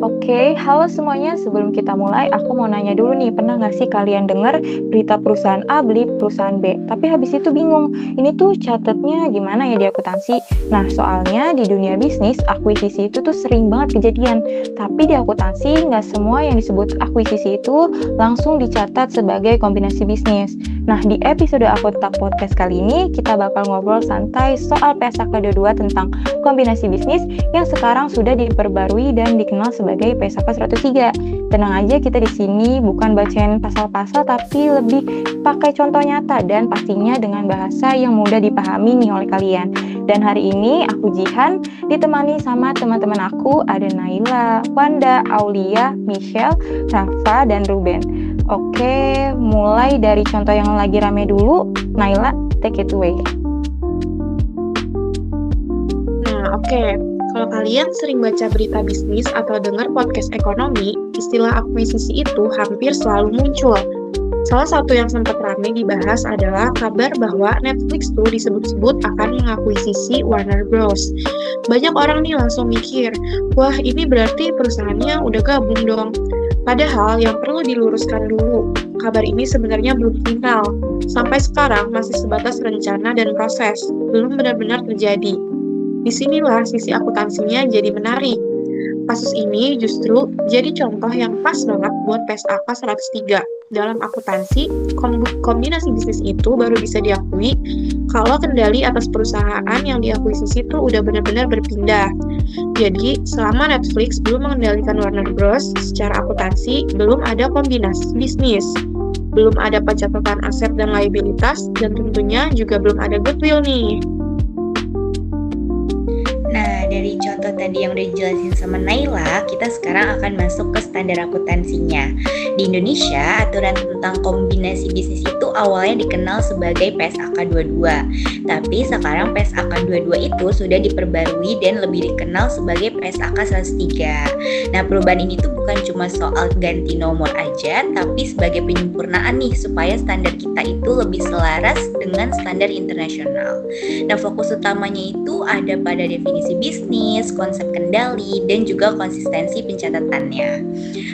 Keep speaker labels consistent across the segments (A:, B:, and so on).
A: Oke, halo semuanya. Sebelum kita mulai, aku mau nanya dulu nih, pernah nggak sih kalian dengar berita perusahaan A beli perusahaan B, tapi habis itu bingung, ini tuh catatnya gimana ya di akuntansi? Nah, soalnya di dunia bisnis, akuisisi itu tuh sering banget kejadian, tapi di akuntansi nggak semua yang disebut akuisisi itu langsung dicatat sebagai kombinasi bisnis. Nah, di episode Akuntak Podcast kali ini, kita bakal ngobrol santai soal PSAK 22 tentang kombinasi bisnis yang sekarang sudah diperbarui dan dikenal sebagai PSAK 103. Tenang aja, kita di sini bukan bacain pasal-pasal tapi lebih pakai contoh nyata dan pastinya dengan bahasa yang mudah dipahami nih oleh kalian. Dan hari ini aku Jihan ditemani sama teman-teman aku, ada Naila, Wanda, Aulia, Michelle, Rafa, dan Ruben. Oke, mulai dari contoh yang lagi rame dulu. Naila, take it away.
B: Nah, oke. Kalau kalian sering baca berita bisnis atau dengar podcast ekonomi, istilah akuisisi itu hampir selalu muncul. Salah satu yang sempat ramai dibahas adalah kabar bahwa Netflix tuh disebut-sebut akan mengakuisisi Warner Bros. Banyak orang nih langsung mikir, wah ini berarti perusahaannya udah gabung dong. Padahal yang perlu diluruskan dulu, kabar ini sebenarnya belum final. Sampai sekarang masih sebatas rencana dan proses, belum benar-benar terjadi. Disinilah sisi akuntansinya jadi menarik. Kasus ini justru jadi contoh yang pas banget buat PSAK 103. Dalam akuntansi, kombinasi bisnis itu baru bisa diakui kalau kendali atas perusahaan yang diakuisisi itu udah benar-benar berpindah. Jadi, selama Netflix belum mengendalikan Warner Bros, secara akuntansi belum ada kombinasi bisnis. Belum ada pencatatan aset dan liabilitas, dan tentunya juga belum ada goodwill nih.
C: Nah, dari contoh tadi yang udah dijelasin sama Naila, kita sekarang akan masuk ke standar akuntansinya. Di Indonesia, aturan tentang kombinasi bisnis itu awalnya dikenal sebagai PSAK 22. Tapi sekarang PSAK 22 itu sudah diperbarui dan lebih dikenal sebagai PSAK 103. Nah, perubahan ini tuh bukan cuma soal ganti nomor aja, tapi sebagai penyempurnaan nih supaya standar kita itu lebih selaras dengan standar internasional. Nah, fokus utamanya itu ada pada definisi bisnis, konsep kendali, dan juga konsistensi pencatatannya.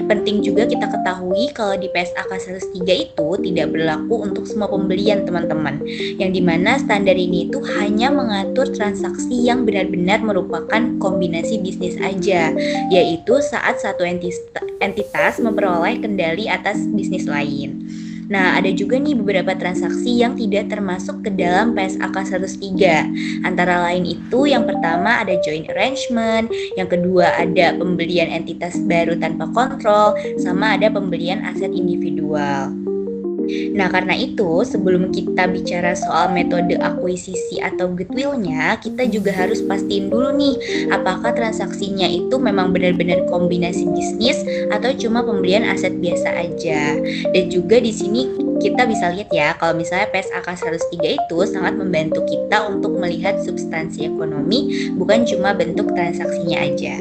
C: Penting juga kita ketahui kalau di PSAK 103 itu tidak berlaku untuk semua pembelian teman-teman, yang dimana standar ini itu hanya mengatur transaksi yang benar-benar merupakan kombinasi bisnis aja, yaitu saat satu entitas memperoleh kendali atas bisnis lain. Nah, ada juga nih beberapa transaksi yang tidak termasuk ke dalam PSAK 103. Antara lain itu, yang pertama ada joint arrangement, yang kedua ada pembelian entitas baru tanpa kontrol, sama ada pembelian aset individual. Nah, karena itu, sebelum kita bicara soal metode akuisisi atau goodwill-nya, kita juga harus pastiin dulu nih, apakah transaksinya itu memang benar-benar kombinasi bisnis atau cuma pembelian aset biasa aja. Dan juga di sini kita bisa lihat ya, kalau misalnya PSAK 103 itu sangat membantu kita untuk melihat substansi ekonomi, bukan cuma bentuk transaksinya aja.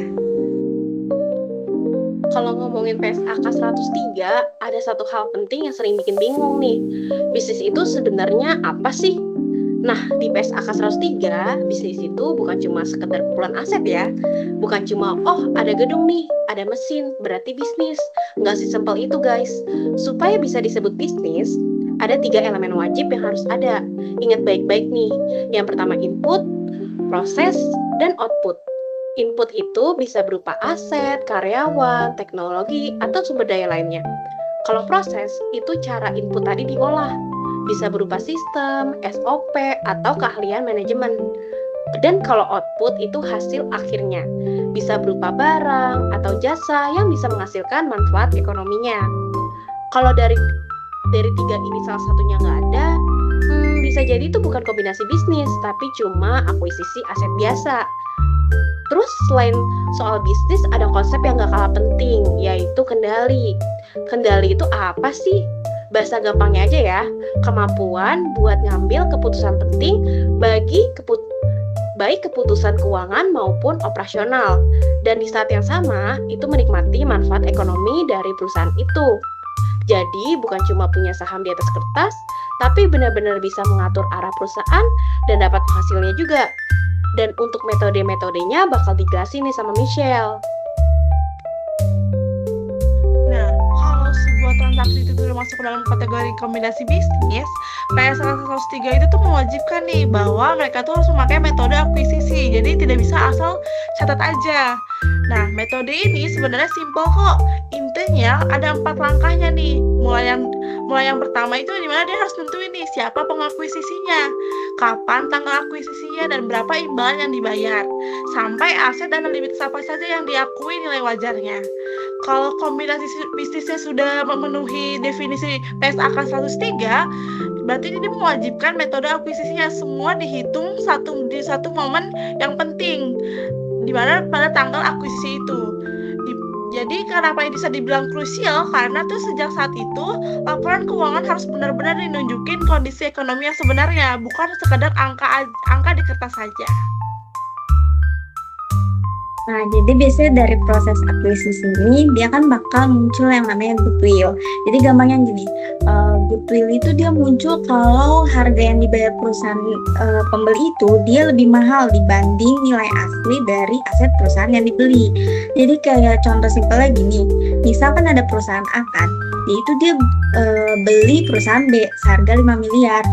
B: Kalau ngomongin PSAK 103, ada satu hal penting yang sering bikin bingung nih. Bisnis itu sebenarnya apa sih? Nah, di PSAK 103, bisnis itu bukan cuma sekedar kumpulan aset ya. Bukan cuma, oh ada gedung nih, ada mesin, berarti bisnis. Nggak sesimpel itu guys. Supaya bisa disebut bisnis, ada 3 elemen wajib yang harus ada. Ingat baik-baik nih. Yang pertama input, proses, dan output. Input itu bisa berupa aset, karyawan, teknologi, atau sumber daya lainnya. Kalau proses, itu cara input tadi diolah. Bisa berupa sistem, SOP, atau keahlian manajemen. Dan kalau output itu hasil akhirnya. Bisa berupa barang atau jasa yang bisa menghasilkan manfaat ekonominya. Kalau dari 3 ini salah satunya nggak ada, bisa jadi itu bukan kombinasi bisnis, tapi cuma akuisisi aset biasa. Terus selain soal bisnis ada konsep yang gak kalah penting, yaitu kendali. Kendali itu apa sih? Bahasa gampangnya aja ya, kemampuan buat ngambil keputusan penting baik keputusan keuangan maupun operasional. Dan di saat yang sama, itu menikmati manfaat ekonomi dari perusahaan itu. Jadi bukan cuma punya saham di atas kertas, tapi benar-benar bisa mengatur arah perusahaan dan dapat hasilnya juga. Dan untuk metode-metodenya bakal dijelasin nih sama Michelle.
D: Nah, kalau sebuah transaksi itu sudah masuk ke dalam kategori kombinasi bisnis, PSAK 103 itu tuh mewajibkan nih bahwa mereka tuh harus memakai metode akuisisi. Jadi tidak bisa asal catat aja. Nah, metode ini sebenarnya simpel kok. Intinya ada 4 langkahnya nih. Mulai yang pertama itu dimana dia harus nentuin nih siapa pengakuisisinya, kapan tanggal akuisisinya, dan berapa imbalan yang dibayar, sampai aset dan likuiditas apa saja yang diakui nilai wajarnya. Kalau kombinasi bisnisnya sudah memenuhi definisi PSAK 103, berarti ini mewajibkan metode akuisisinya semua dihitung di satu momen yang penting, di mana pada tanggal akuisisi itu. Jadi kenapa ini bisa dibilang krusial? Karena tuh sejak saat itu laporan keuangan harus benar-benar menunjukin kondisi ekonomi yang sebenarnya, bukan sekadar angka di kertas saja.
C: Nah, jadi biasanya dari proses akuisisi ini dia kan bakal muncul yang namanya goodwill. Jadi gampangnya gini, goodwill itu dia muncul kalau harga yang dibayar perusahaan pembeli itu dia lebih mahal dibanding nilai asli dari aset perusahaan yang dibeli. Jadi kayak contoh simpelnya gini, misalkan ada perusahaan A kan, itu dia beli perusahaan B seharga 5 miliar.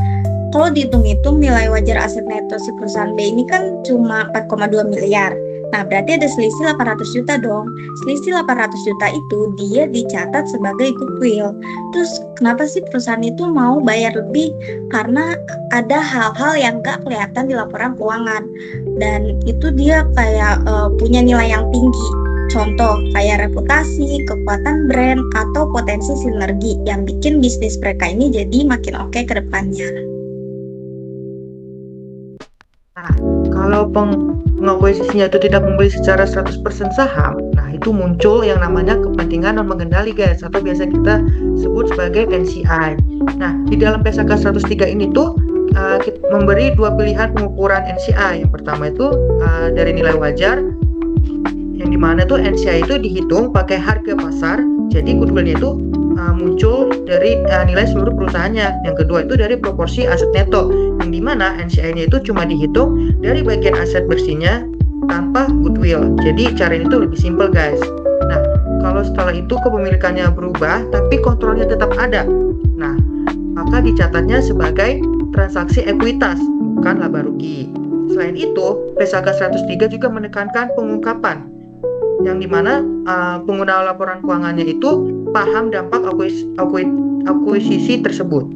C: Kalau dihitung-hitung nilai wajar aset neto si perusahaan B ini kan cuma 4,2 miliar. Nah, berarti ada selisih 800 juta dong. Selisih 800 juta itu dia dicatat sebagai goodwill. Terus kenapa sih perusahaan itu mau bayar lebih? Karena ada hal-hal yang gak kelihatan di laporan keuangan. Dan itu dia kayak punya nilai yang tinggi. Contoh kayak reputasi, kekuatan brand, atau potensi sinergi yang bikin bisnis mereka ini jadi makin oke ke depannya.
E: Nah, kalau pengakuisisinya itu tidak membeli secara 100% saham, nah itu muncul yang namanya kepentingan non mengendali guys, atau biasa kita sebut sebagai NCI. Nah, di dalam PSAK 103 ini tuh kita memberi 2 pilihan pengukuran NCI. Yang pertama itu dari nilai wajar, yang dimana tuh NCI itu dihitung pakai harga pasar, jadi goodwill-nya itu muncul dari nilai seluruh perusahaannya. Yang kedua itu dari proporsi aset neto, yang dimana NCI-nya itu cuma dihitung dari bagian aset bersihnya tanpa goodwill. Jadi cara ini tuh lebih simpel guys. Nah, kalau setelah itu kepemilikannya berubah tapi kontrolnya tetap ada, nah maka dicatatnya sebagai transaksi ekuitas, bukan laba rugi. Selain itu, PSAK 103 juga menekankan pengungkapan, yang dimana pengguna laporan keuangannya itu paham dampak akuisisi tersebut.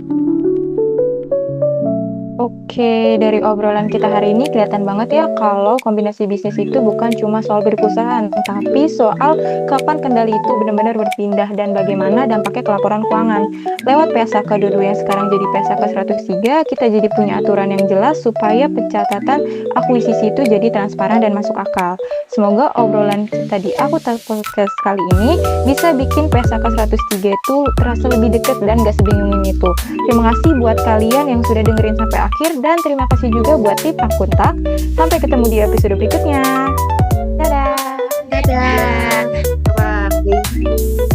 A: Oke, dari obrolan kita hari ini kelihatan banget ya kalau kombinasi bisnis itu bukan cuma soal berperusahaan, tapi soal kapan kendali itu benar-benar berpindah dan bagaimana dampaknya ke laporan keuangan. Lewat PSAK 22 yang sekarang jadi PSAK 103, kita jadi punya aturan yang jelas supaya pencatatan akuisisi itu jadi transparan dan masuk akal. Semoga obrolan kita di Akutan Podcast kali ini bisa bikin PSAK 103 itu terasa lebih dekat dan gak sebingung itu. Terima kasih buat kalian yang sudah dengerin sampai akhir, dan terima kasih juga buat tim Akuntak. Sampai ketemu di episode berikutnya. Dadah.
C: Dadah.
E: Bye.